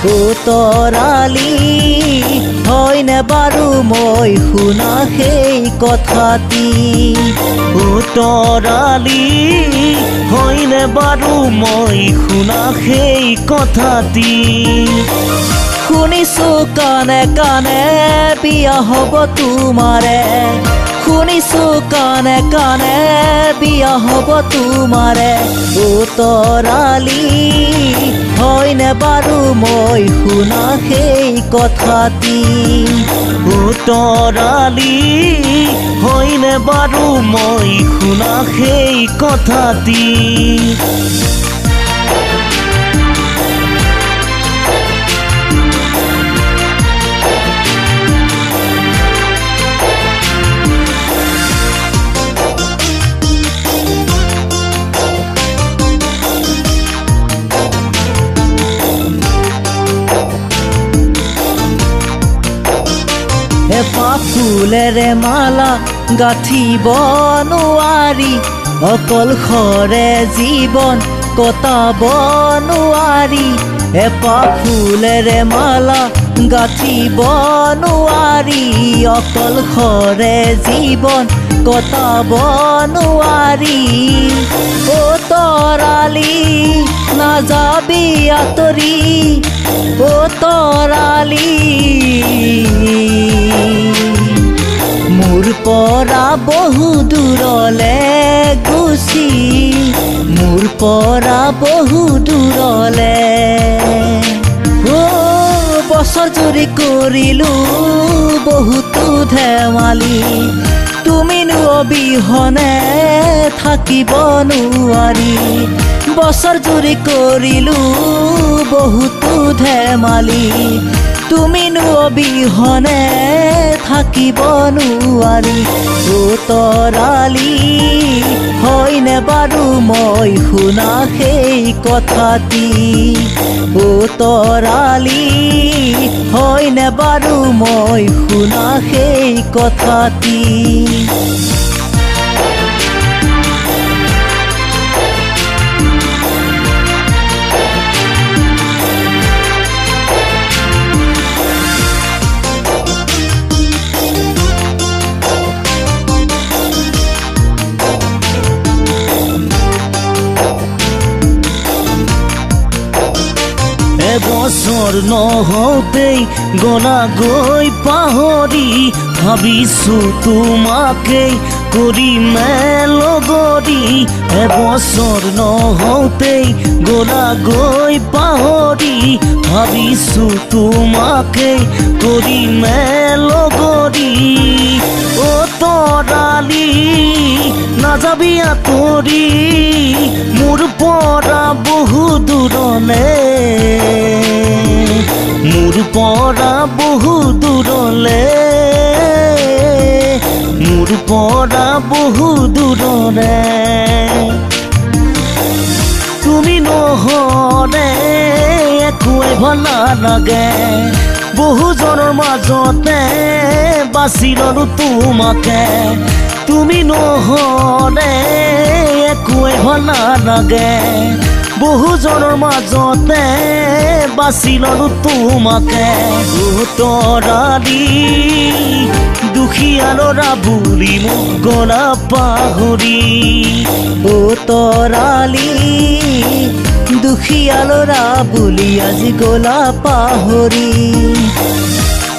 ও তৰালি হয়নে বাৰু মই শুনা সেই কথাটি ও তৰালি হয়নে বাৰু মই শুনা সেই কথাটি শুনিছো কানে কানে বিয়া হ'ব তোমাৰে শুনিছো কানে কানে বিয়া হ'ব তোমাৰে ও তৰালি হয়নে বাৰু মই শুনা সেই কথাটি ও তৰালি হয়নে বাৰু মই শুনা সেই কথাটি এপাহ ফুলেৰে মালা গাঁঠিব নোৱাৰি অকলশৰে জীৱন কটাব নোৱাৰি এপাহ ফুলেৰে মালা গাঁঠিব নোৱাৰি অকলশৰে জীৱন কটাব নোৱাৰি ও তৰালি নাযাবি আঁতৰি ও তৰালি মোৰ পৰা বহু দূৰলে গুচি মোৰ পৰা বহু দূৰলে বছৰ জুৰি কৰিলো বহুতো ধেমালি তুমিনো অবিহনে থাকিব নোৱাৰি বছৰ জুৰি কৰিলো বহুতো ধেমালি তুমিনো অবিহনে থাকিব নোৱাৰি ও তৰালি হয়নে বাৰু মই শুনা সেই কথাটি ও তৰালি হয়নে বাৰু মই শুনা সেই কথাটি এবছৰ নহওঁতেই গলাগৈ পাহৰি ভাবিছো তোমাকেই কৰিমে লগৰী এবছৰ নহওঁতেই গলাগৈ পাহৰি ভাবিছো তোমাকেই কৰিমে লগৰী ও তৰালি নাযাবি আঁতৰি মোৰ পৰা বহু দূৰলে মোৰ পৰা বহু দূৰলে মোৰ পৰা বহু দূৰলে তুমি নহ'লে একোৱে ভাল নালাগে বহুজনৰ মাজতে বাছি ললো তোমাকে তুমি নহ'লে একোৱে ভাল নালাগে বহুজনৰ মাজতে বাছি ললো তোমাকে ও তৰালি দুখীয়া ল'ৰা বুলি মোক গলা পাহৰি ও তৰালি দুখীয়া ল'ৰা বুলি আজি গলা পাহৰি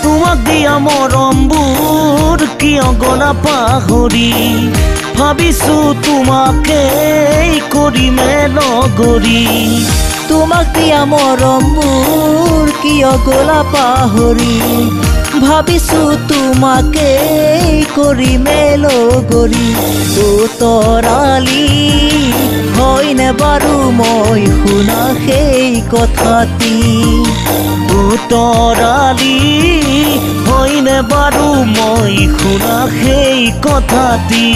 তোমাক দিয়া মৰমবোৰ কিয় গলা পাহৰি ভাবিছো তোমাকেই কৰিমে লগৰী তোমাক দিয়া মৰমবোৰ কিয় গলা পাহৰি ভাবিছো তোমাকেই কৰিমে লগৰী ও তৰালি হয়নে বাৰু মই শুনা সেই কথাটি ও তৰালি হয়নে বাৰু মই শুনা সেই কথাটি